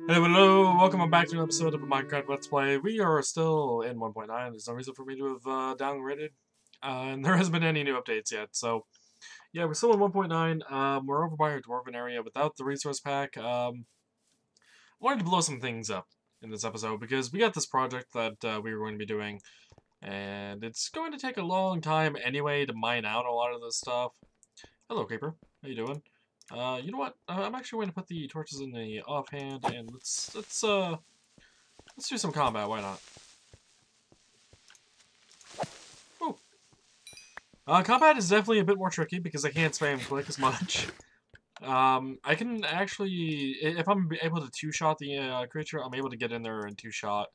Hello, welcome back to an episode of a Minecraft Let's Play. We are still in 1.9. There's no reason for me to have downgraded, and there hasn't been any new updates yet. So, yeah, we're still in 1.9. We're over by our Dwarven area without the resource pack. I wanted to blow some things up in this episode because we got this project that we were going to be doing, and it's going to take a long time anyway to mine out a lot of this stuff. Hello, Creeper. How you doing? You know what? I'm actually going to put the torches in the offhand, and let's do some combat. Why not? Oh, combat is definitely a bit more tricky because I can't spam click as much. I can actually, if I'm able to two-shot the creature, I'm able to get in there and two-shot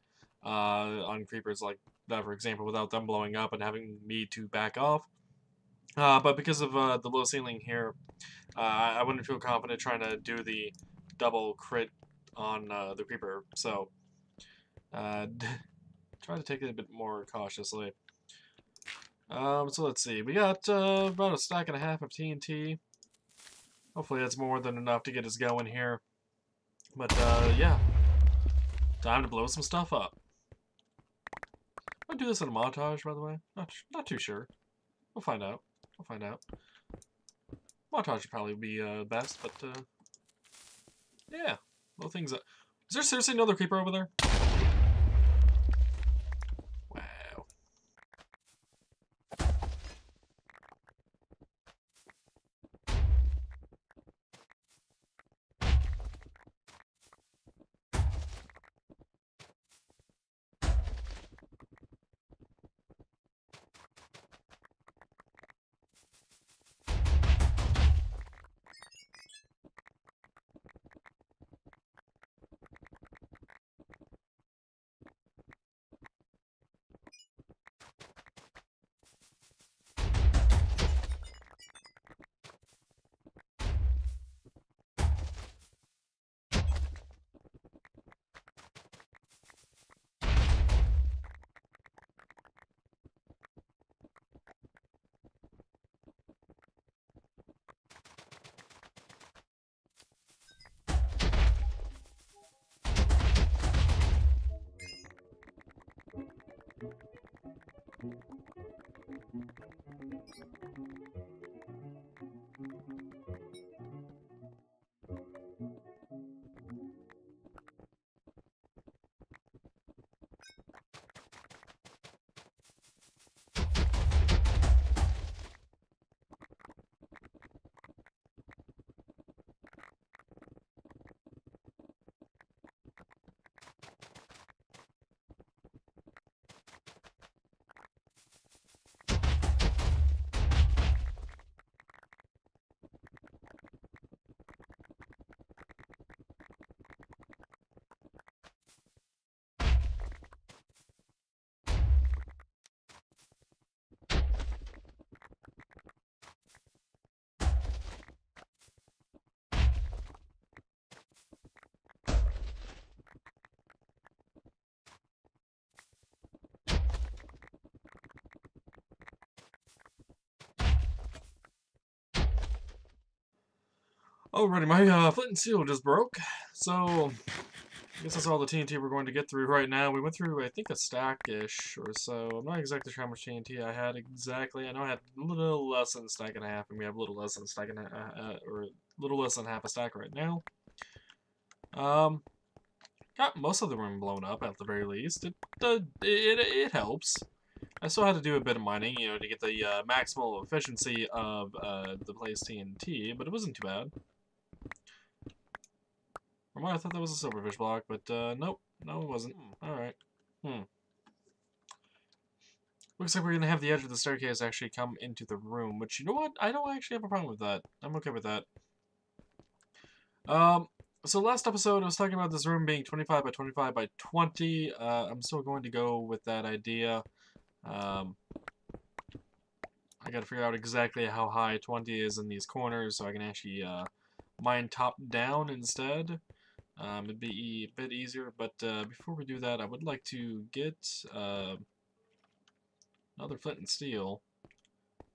on creepers like that, for example, without them blowing up and having me to back off. But because of the low ceiling here, I wouldn't feel confident trying to do the double crit on the creeper. So try to take it a bit more cautiously. So let's see. We got about a stack and a half of TNT. Hopefully that's more than enough to get us going here. But yeah, time to blow some stuff up. I'll do this in a montage, by the way. Not too sure. We'll find out. We'll find out. Montage would probably be best, but yeah, little things. Is there seriously another creeper over there? Wow. Alrighty, my flint and steel just broke, so I guess that's all the TNT we're going to get through right now. We went through, I think, a stack-ish or so. I'm not exactly sure how much TNT I had exactly. I know I had a little less than a stack and a half, and we have a little less than a stack and or a little less than half a stack right now. Got most of the room blown up at the very least. It helps. I still had to do a bit of mining, you know, to get the maximal efficiency of the place TNT, but it wasn't too bad. Or I thought that was a silverfish block, but nope. No, it wasn't. Alright. Looks like we're gonna have the edge of the staircase actually come into the room, which, you know what? I don't actually have a problem with that. I'm okay with that. So last episode I was talking about this room being 25 by 25 by 20. I'm still going to go with that idea. I gotta figure out exactly how high 20 is in these corners so I can actually mine top down instead. It'd be a bit easier, but before we do that, I would like to get another flint and steel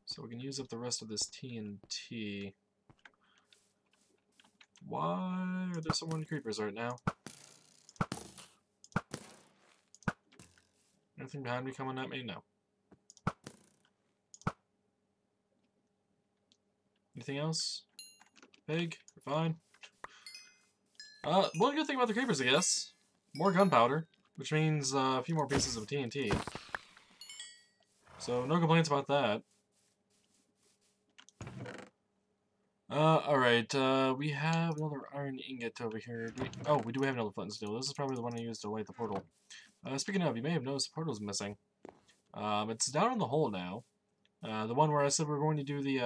so we can use up the rest of this TNT. Why are there so many creepers right now? Anything behind me coming at me? No. Anything else? Pig? We're fine. One good thing about the creepers, I guess. More gunpowder, which means a few more pieces of TNT. So, no complaints about that. Alright, we have another iron ingot over here. We do have another flint and steel. This is probably the one I used to light the portal. Speaking of, you may have noticed the portal's missing. It's down in the hole now. The one where I said we were going to do the,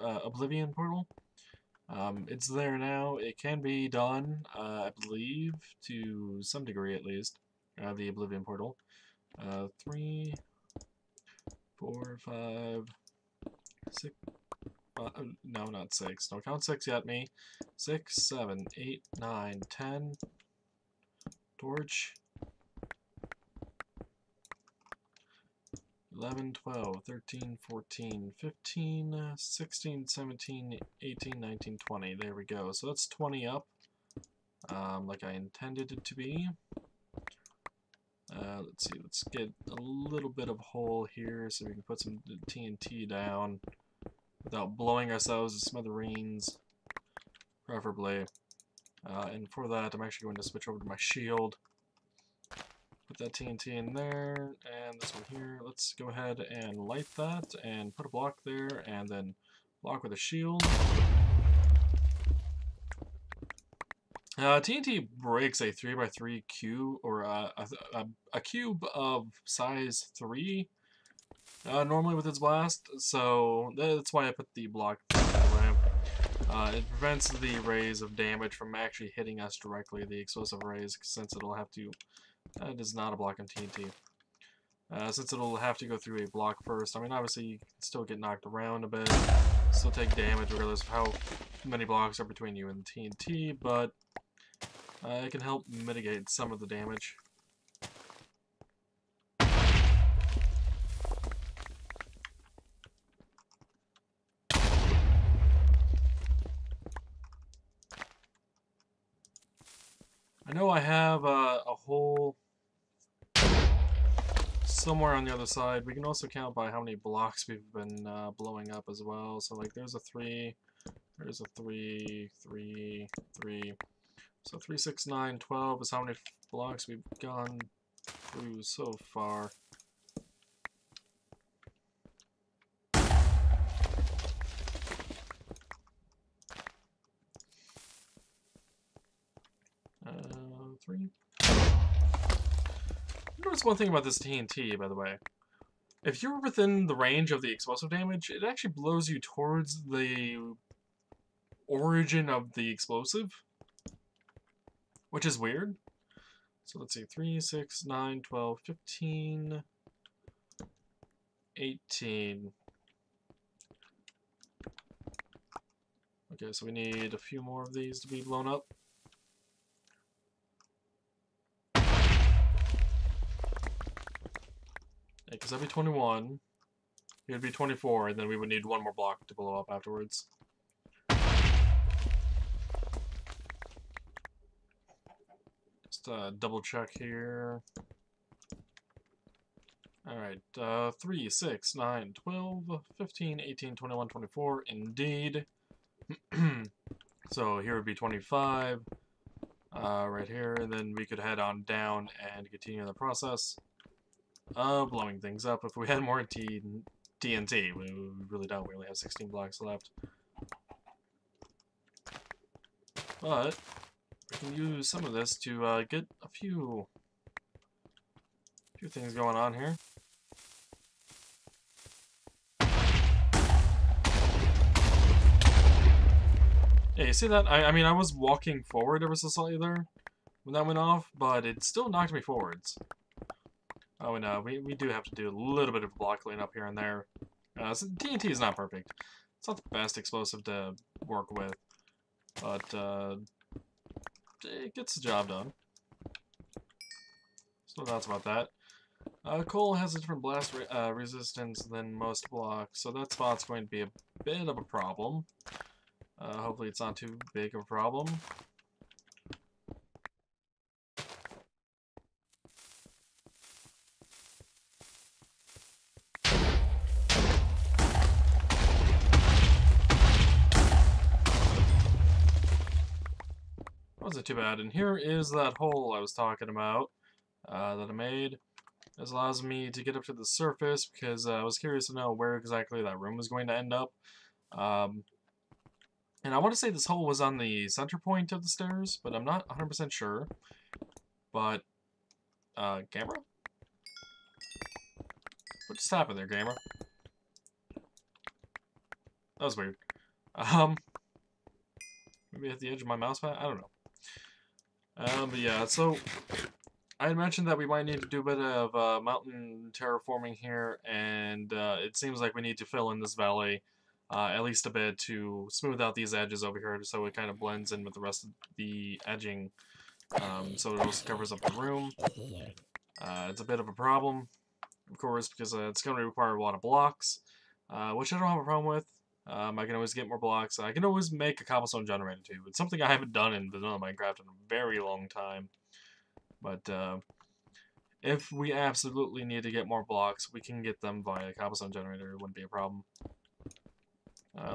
Oblivion portal. It's there now. It can be done, I believe, to some degree at least. The Oblivion portal. 3, 4, 5, 6. No, not 6. Don't count 6 yet, me. 6, 7, 8, 9, 10. Torch. 11, 12, 13, 14, 15, 16, 17, 18, 19, 20. There we go. So that's 20 up. Like I intended it to be. Let's see. Let's get a little bit of hole here so we can put some TNT down without blowing ourselves to smithereens, preferably. And for that, I'm actually going to switch over to my shield. Put that TNT in there, and this one here. Let's go ahead and light that, and put a block there, and then block with a shield. TNT breaks a 3x3 cube, or a cube of size 3, normally with its blast, so that's why I put the block away. It prevents the rays of damage from actually hitting us directly, the explosive rays, since it'll have to... That is not a block on TNT. Since it'll have to go through a block first. I mean, obviously, you can still get knocked around a bit, still take damage regardless of how many blocks are between you and TNT, but it can help mitigate some of the damage. I know I have a hole somewhere on the other side. We can also count by how many blocks we've been blowing up as well. So like there's a 3, there's a 3, 3, 3. So 3, 6, 9, 12 is how many blocks we've gone through so far. Three. Notice one thing about this TNT, by the way. If you're within the range of the explosive damage, it actually blows you towards the origin of the explosive, which is weird. So let's see, 3, 6, 9, 12, 15, 18. Okay, so we need a few more of these to be blown up. Because that'd be 21, it would be 24, and then we would need one more block to blow up afterwards. Just double check here. Alright, 3, 6, 9, 12, 15, 18, 21, 24, indeed. So here would be 25, right here, and then we could head on down and continue the process. Blowing things up. If we had more TNT, we really don't. We only have 16 blocks left. But we can use some of this to get a few things going on here. Yeah, you see that? I mean, I was walking forward ever so slightly there when that went off, but it still knocked me forwards. Oh, and we do have to do a little bit of block cleanup here and there. So TNT is not perfect. It's not the best explosive to work with, but it gets the job done. So that's about that. Coal has a different blast resistance than most blocks, so that spot's going to be a bit of a problem. Hopefully it's not too big of a problem. isn't too bad. And here is that hole I was talking about that I made. This allows me to get up to the surface because I was curious to know where exactly that room was going to end up. And I want to say this hole was on the center point of the stairs, but I'm not 100% sure. But, camera? What just happened there, camera? That was weird. Maybe at the edge of my mouse pad? I don't know. But yeah, so I had mentioned that we might need to do a bit of mountain terraforming here, and it seems like we need to fill in this valley at least a bit to smooth out these edges over here so it kind of blends in with the rest of the edging, so it also covers up the room. It's a bit of a problem, of course, because it's going to require a lot of blocks, which I don't have a problem with. I can always get more blocks. I can always make a cobblestone generator too. It's something I haven't done in vanilla Minecraft in a very long time. But if we absolutely need to get more blocks, we can get them via cobblestone generator. It wouldn't be a problem.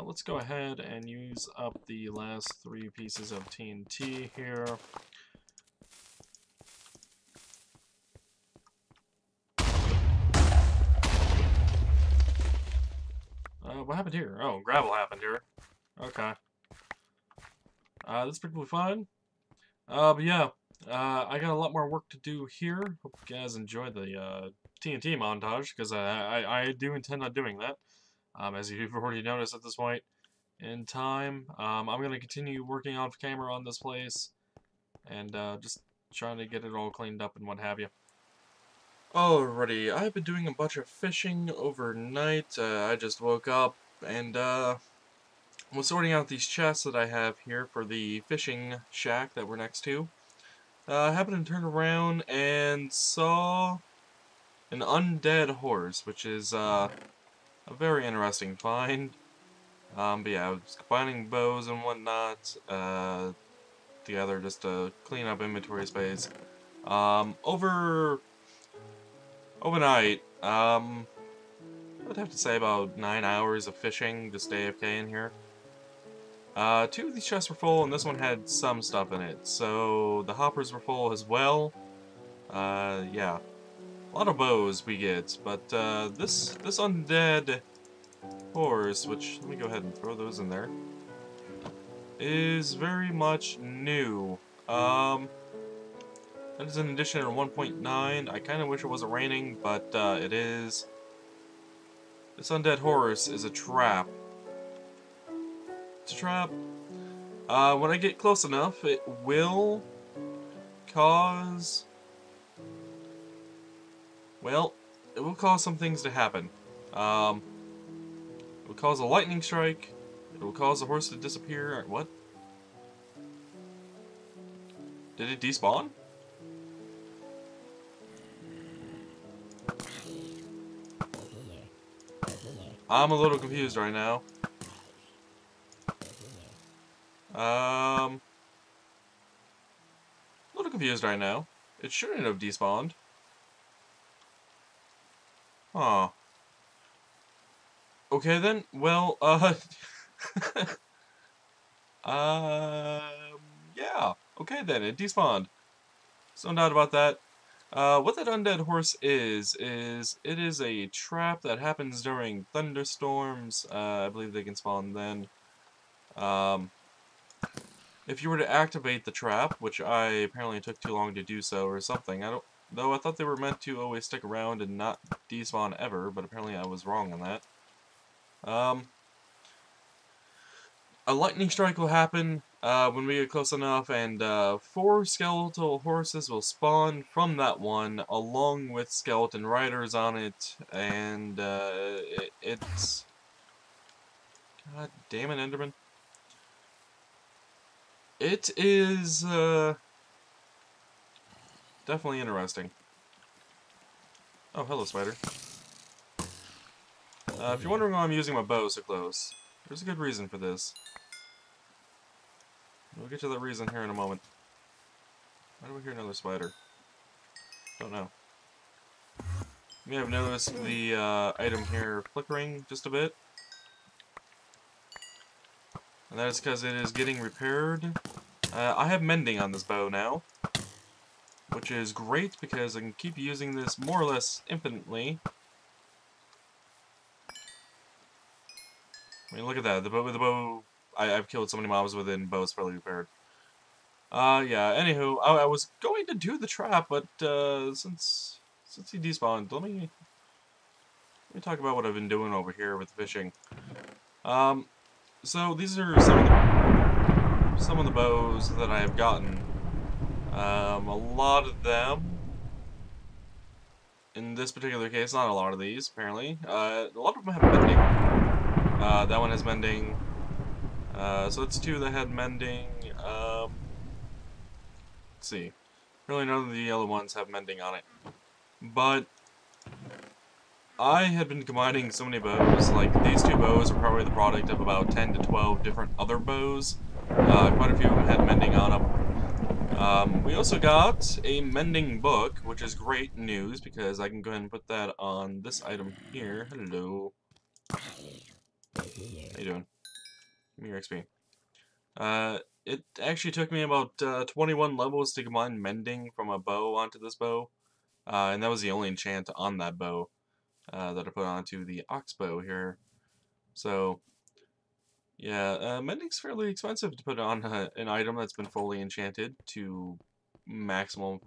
Let's go ahead and use up the last 3 pieces of TNT here. What happened here? Oh, gravel happened here. Okay. That's pretty fun. But yeah, I got a lot more work to do here. Hope you guys enjoyed the TNT montage, because I do intend on doing that. As you've already noticed at this point in time. I'm going to continue working off camera on this place, and just trying to get it all cleaned up and what have you. Alrighty, I've been doing a bunch of fishing overnight. I just woke up and was sorting out these chests that I have here for the fishing shack that we're next to. I happened to turn around and saw an undead horse, which is a very interesting find. But yeah, I was combining bows and whatnot together just to clean up inventory space. Overnight, I'd have to say about 9 hours of fishing, just AFK in here. 2 of these chests were full, and this one had some stuff in it, so the hoppers were full as well. Yeah. A lot of bows we get, but this undead horse, which, let me go ahead and throw those in there, is very much new. That is an addition in 1.9. I kind of wish it wasn't raining, but it is. This undead horse is a trap. It's a trap. When I get close enough, it will cause... well, it will cause some things to happen. It will cause a lightning strike. It will cause the horse to disappear. What? Did it despawn? I'm a little confused right now. A little confused right now. It shouldn't have despawned. Huh. Okay then, well, yeah. Okay then, it despawned. So no doubt about that. What that undead horse is it is a trap that happens during thunderstorms. I believe they can spawn then. If you were to activate the trap, which I apparently took too long to do so or something, though I thought they were meant to always stick around and not despawn ever, but apparently I was wrong on that. A lightning strike will happen when we get close enough, and 4 skeletal horses will spawn from that one, along with skeleton riders on it, and it's... God damn it, Enderman. It is definitely interesting. Oh, hello, spider. If you're wondering why I'm using my bow so close, there's a good reason for this. We'll get to that reason here in a moment. Why do we hear another spider? Don't know. You may have noticed the item here flickering just a bit. And that is because it is getting repaired. I have mending on this bow now, which is great because I can keep using this more or less infinitely. I mean, look at that. The bow. I've killed so many mobs with it, and bow's fairly repaired. Yeah. Anywho, I was going to do the trap, but since he despawned, let me talk about what I've been doing over here with fishing. So these are some of the bows that I have gotten. A lot of them. In this particular case, not a lot of these, apparently. A lot of them have mending. That one has mending. So that's two that had mending. Let's see. Really, none of the yellow ones have mending on it. But I had been combining so many bows. Like, these two bows are probably the product of about 10 to 12 different other bows. Quite a few of them had mending on them. We also got a mending book, which is great news because I can go ahead and put that on this item here. Hello. How you doing? Give me your XP. It actually took me about 21 levels to combine mending from a bow onto this bow. And that was the only enchant on that bow that I put onto the ox bow here. So, yeah, mending's fairly expensive to put on an item that's been fully enchanted to maximum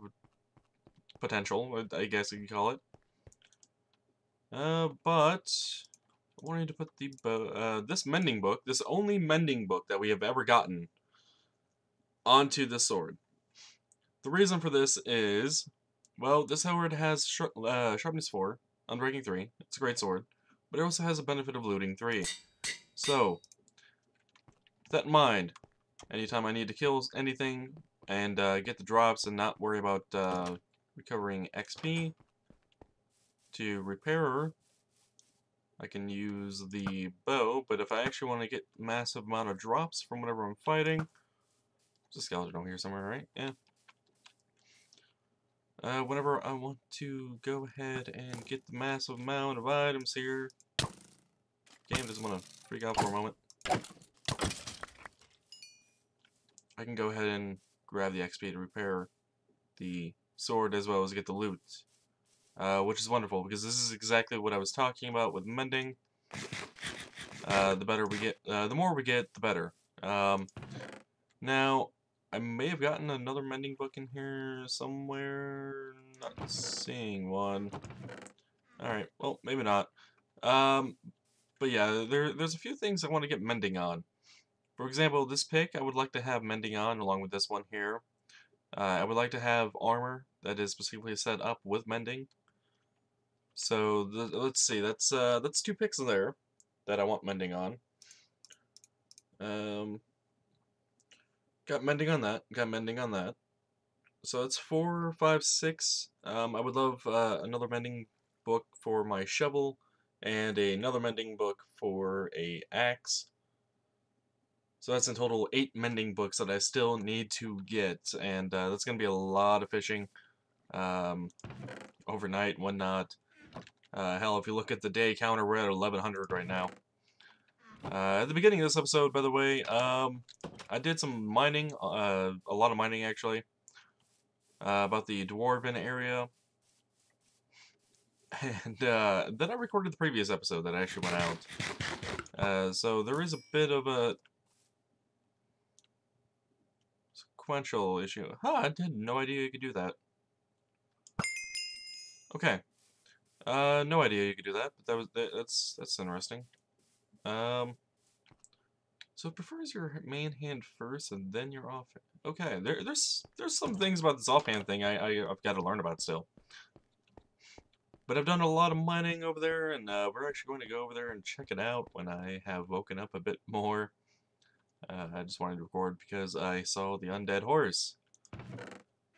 potential, I guess you could call it. But I wanted to put the bow, this mending book, this only mending book that we have ever gotten, onto the sword. The reason for this is, well, this sword has sharpness 4, unbreaking 3. It's a great sword, but it also has a benefit of looting 3. So, with that in mind, anytime I need to kill anything and get the drops and not worry about recovering XP to repair, I can use the bow, but if I actually want to get massive amount of drops from whatever I'm fighting, there's a skeleton over here somewhere, right? Yeah. Whenever I want to go ahead and get the massive amount of items here, game doesn't want to freak out for a moment. I can go ahead and grab the XP to repair the sword as well as get the loot, which is wonderful because this is exactly what I was talking about with mending. The better we get, the more we get, the better. Now, I may have gotten another mending book in here somewhere. Not seeing one. Alright, well, maybe not. But yeah, there's a few things I want to get mending on. For example, this pick I would like to have mending on along with this one here. I would like to have armor that is specifically set up with mending. So let's see, that's 2 picks there that I want mending on. Got mending on that. Got mending on that. So that's 4, 5, 6. I would love another mending book for my shovel and another mending book for a axe. So that's in total 8 mending books that I still need to get, and that's going to be a lot of fishing overnight and whatnot. Hell, if you look at the day counter, we're at 1100 right now. At the beginning of this episode, by the way, I did some mining, a lot of mining actually, about the Dwarven area. And then I recorded the previous episode that actually went out. So there is a bit of a sequential issue. Huh, I had no idea you could do that. Okay. No idea you could do that, but that's interesting. So it prefers your main hand first and then your offhand. Okay, there's some things about this offhand thing I've got to learn about still. But I've done a lot of mining over there, and we're actually going to go over there and check it out when I have woken up a bit more. I just wanted to record because I saw the undead horse.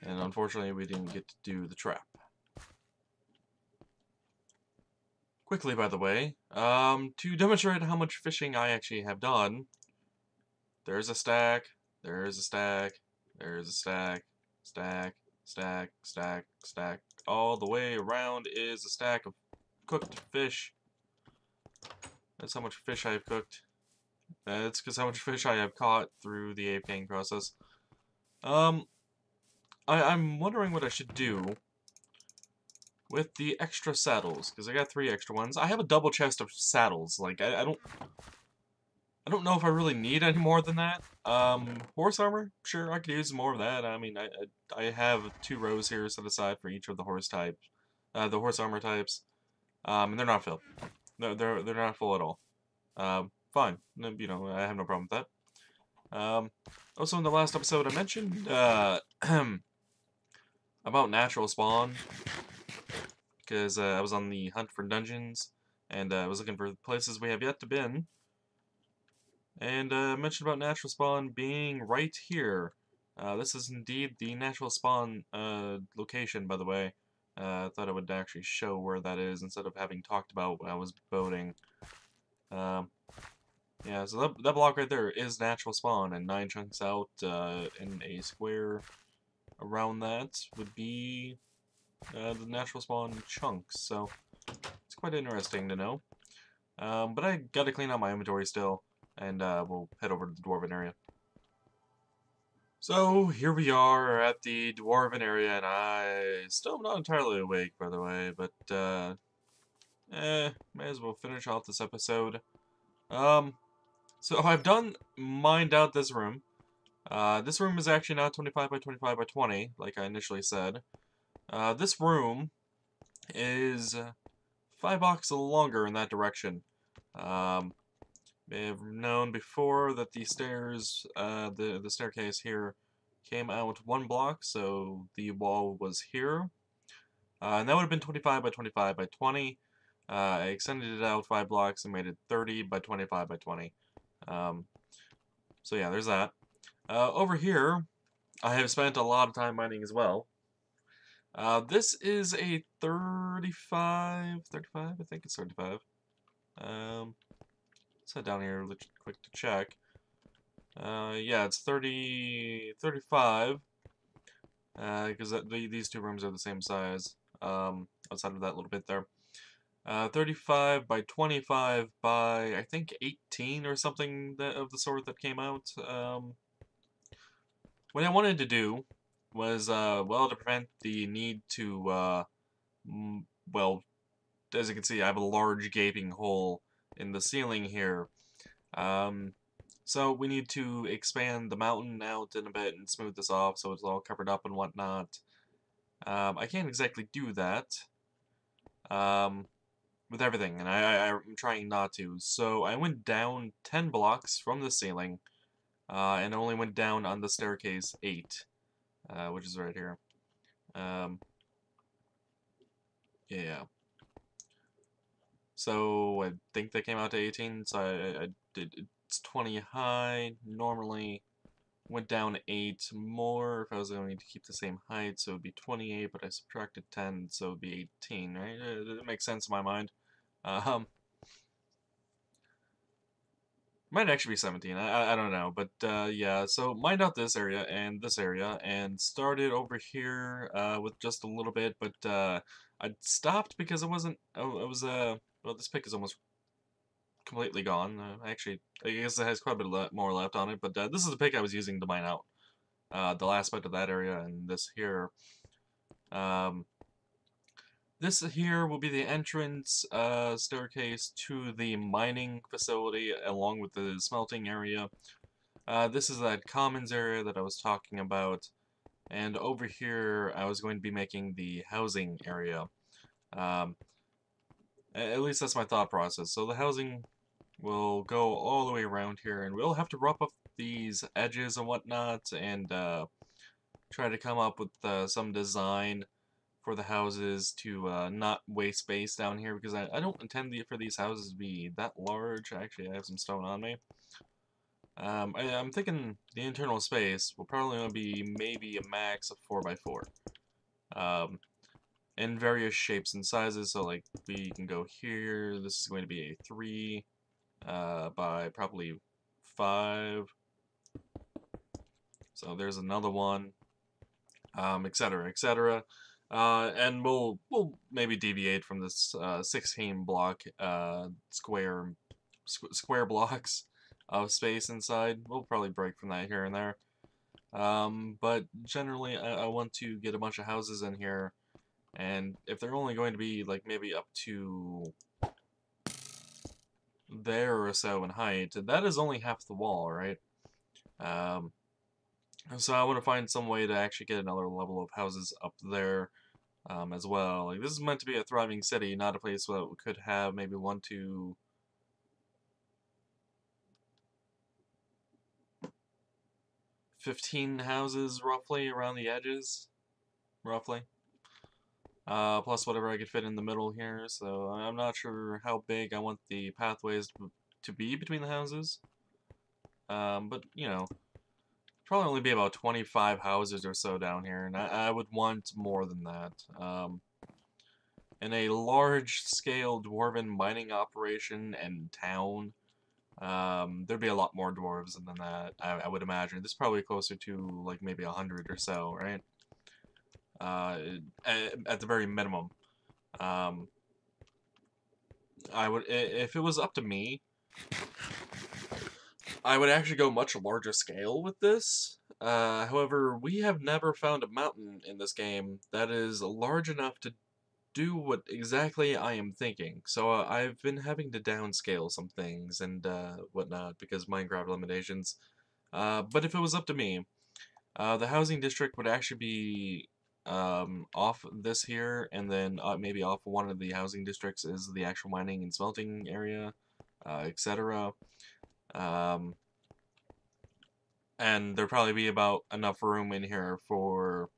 And unfortunately, we didn't get to do the trap. Quickly, by the way, to demonstrate how much fishing I actually have done, there's a stack, there's a stack, there's a stack, stack, stack, stack, stack. All the way around is a stack of cooked fish. That's how much fish I have cooked. It's because how much fish I have caught through the aping process. Um, I'm wondering what I should do with the extra saddles, because I got 3 extra ones. I have a double chest of saddles. Like, I don't know if I really need any more than that. Horse armor? Sure, I could use more of that. I mean, I have 2 rows here set aside for each of the horse types, the horse armor types. And they're not filled. They're not full at all. Fine. You know, I have no problem with that. Also in the last episode I mentioned, about natural spawn, because I was on the hunt for dungeons, and I was looking for places we have yet to been, and mentioned about natural spawn being right here. This is indeed the natural spawn location, by the way. I thought I would actually show where that is instead of having talked about when I was boating. Um, yeah, so that block right there is natural spawn, and 9 chunks out in a square around that would be the natural spawn chunks, so it's quite interesting to know. But I gotta clean out my inventory still, and we'll head over to the Dwarven area. So here we are at the Dwarven area, and I still am not entirely awake, by the way, but may as well finish off this episode. So I've mined out this room. This room is actually not 25 by 25 by 20, like I initially said. This room is 5 blocks longer in that direction. May have known before that the stairs, the staircase here came out 1 block, so the wall was here. And that would have been 25 by 25 by 20. I extended it out 5 blocks and made it 30 by 25 by 20. So yeah, there's that. Over here, I have spent a lot of time mining as well. This is a 35, I think it's 35. Let's head down here quick to check. Yeah, it's 35, because these 2 rooms are the same size, outside of that little bit there. 35 by 25 by, I think, 18 or something of the sort that came out. What I wanted to do was, well, to prevent the need to, well, as you can see, I have a large gaping hole in the ceiling here. So we need to expand the mountain out in a bit and smooth this off so it's all covered up and whatnot. I can't exactly do that with everything, and I'm trying not to. So I went down 10 blocks from the ceiling, and only went down on the staircase 8, which is right here. Yeah. So I think that came out to 18, so I did, it's 20 high, normally went down 8 more if I was going to keep the same height, so it would be 28, but I subtracted 10, so it would be 18, right? It makes sense in my mind. Might actually be 17, I don't know, but yeah, so mined out this area, and started over here with just a little bit, but I stopped because it wasn't, well, this pick is almost completely gone. Actually, I guess it has quite a bit more left on it, but this is the pick I was using to mine out the last bit of that area, and this here. This here will be the entrance staircase to the mining facility, along with the smelting area. This is that commons area that I was talking about, and over here I was going to be making the housing area. At least that's my thought process. So the housing will go all the way around here, and we'll have to rough up these edges and whatnot, and try to come up with some design for the houses to not waste space down here, because I don't intend for these houses to be that large. Actually, I have some stone on me. I'm thinking the internal space will probably only be maybe a max of 4x4. In various shapes and sizes, so like we can go here, this is going to be a 3 by probably 5. So there's another one, etc., etc. And we'll maybe deviate from this 16 block square blocks of space inside. We'll probably break from that here and there. But generally, I want to get a bunch of houses in here, and if they're only going to be like maybe up to there or so in height, that is only half the wall, right? Um, so I want to find some way to actually get another level of houses up there as well. Like this is meant to be a thriving city, not a place that could have maybe 15 houses roughly around the edges, roughly. Plus whatever I could fit in the middle here, so I'm not sure how big I want the pathways to be between the houses. But, you know, probably only be about 25 houses or so down here, and I would want more than that. In a large-scale dwarven mining operation and town, there'd be a lot more dwarves than that, I would imagine. This is probably closer to, like, maybe 100 or so, right? At the very minimum. Um, if it was up to me, I would actually go much larger scale with this. However, we have never found a mountain in this game that is large enough to do what exactly I am thinking. So I've been having to downscale some things and whatnot because Minecraft limitations. But if it was up to me, the housing district would actually be off this here, and then maybe off one of the housing districts is the actual mining and smelting area, etc. Um, and there'd probably be about enough room in here for,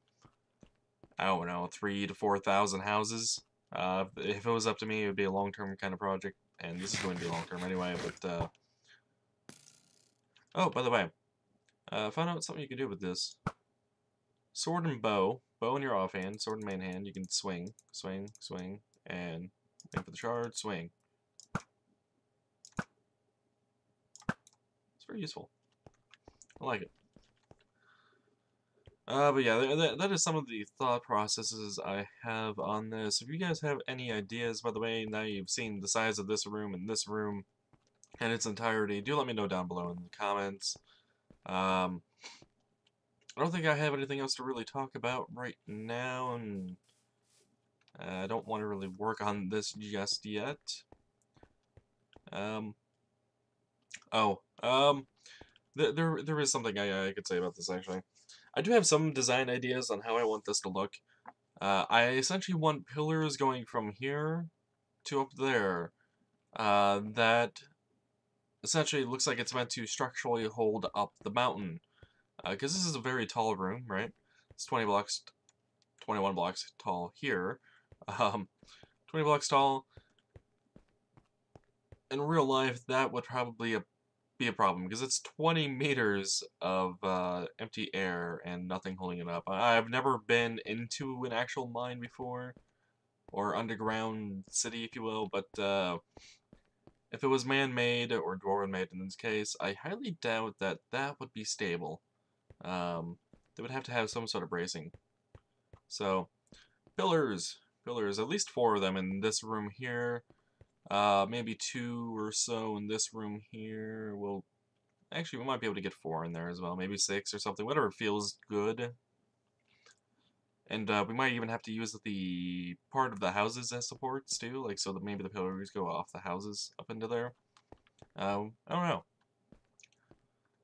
I don't know, 3 to 4 thousand houses. If it was up to me, it would be a long-term kind of project, and this is going to be long-term anyway, but, oh, by the way, found out something you can do with this. Sword and bow. Bow in your offhand, sword in main hand, you can swing, swing, swing, and wait for the charge, swing. It's very useful. I like it. But yeah, that is some of the thought processes I have on this. If you guys have any ideas, by the way, now you've seen the size of this room and this room in its entirety, do let me know down below in the comments. Um, I don't think I have anything else to really talk about right now, and I don't want to really work on this just yet. Um, oh, there is something I could say about this, actually. I do have some design ideas on how I want this to look. I essentially want pillars going from here to up there. That essentially looks like it's meant to structurally hold up the mountain. Because this is a very tall room, right? It's 20 blocks, 21 blocks tall here. Um, 20 blocks tall. In real life, that would probably be a problem because it's 20 meters of empty air and nothing holding it up. I've never been into an actual mine before, or underground city, if you will, but if it was man-made or dwarven-made in this case, I highly doubt that that would be stable. They would have to have some sort of bracing. So, pillars. Pillars, at least 4 of them in this room here. Maybe 2 or so in this room here. Well, actually, we might be able to get 4 in there as well. Maybe 6 or something. Whatever feels good. And we might even have to use the part of the houses as supports too, like so that maybe the pillars go off the houses up into there. I don't know.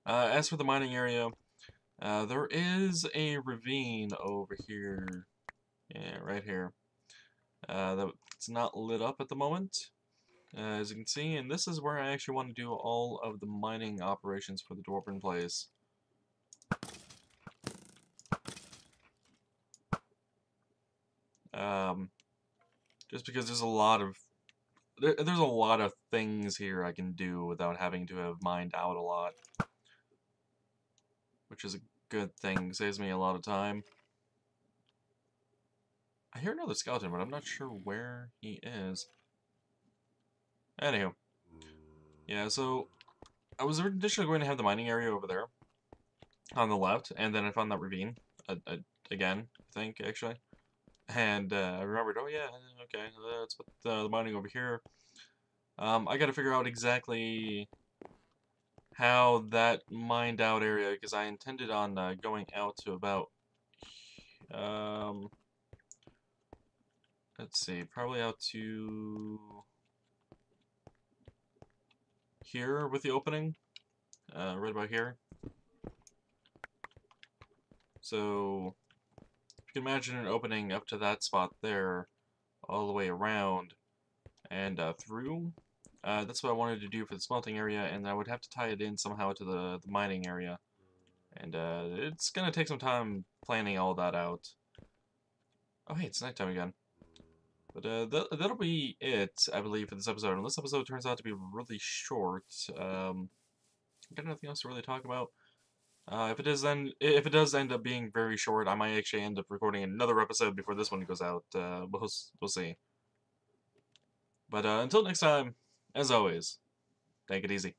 As for the mining area, there is a ravine over here. Yeah, right here. That's not lit up at the moment, as you can see, and this is where I actually want to do all of the mining operations for the Dwarven place. Just because there's a lot of there's a lot of things here I can do without having to have mined out a lot, which is a good thing. Saves me a lot of time. I hear another skeleton, but I'm not sure where he is. Anywho, yeah, so I was initially going to have the mining area over there on the left, and then I found that ravine again, I think, actually. And I remembered, oh yeah, okay, that's what the mining over here. I gotta figure out exactly how that mined out area, because I intended on going out to about, um, let's see, probably out to here with the opening, right about here. So you can imagine an opening up to that spot there, all the way around and through. That's what I wanted to do for the smelting area, and I would have to tie it in somehow to the mining area. And it's gonna take some time planning all that out. Oh hey, it's nighttime again. But that'll be it, I believe, for this episode. And this episode turns out to be really short. Got nothing else to really talk about. If it does end up being very short, I might actually end up recording another episode before this one goes out. We'll see. But until next time, as always, take it easy.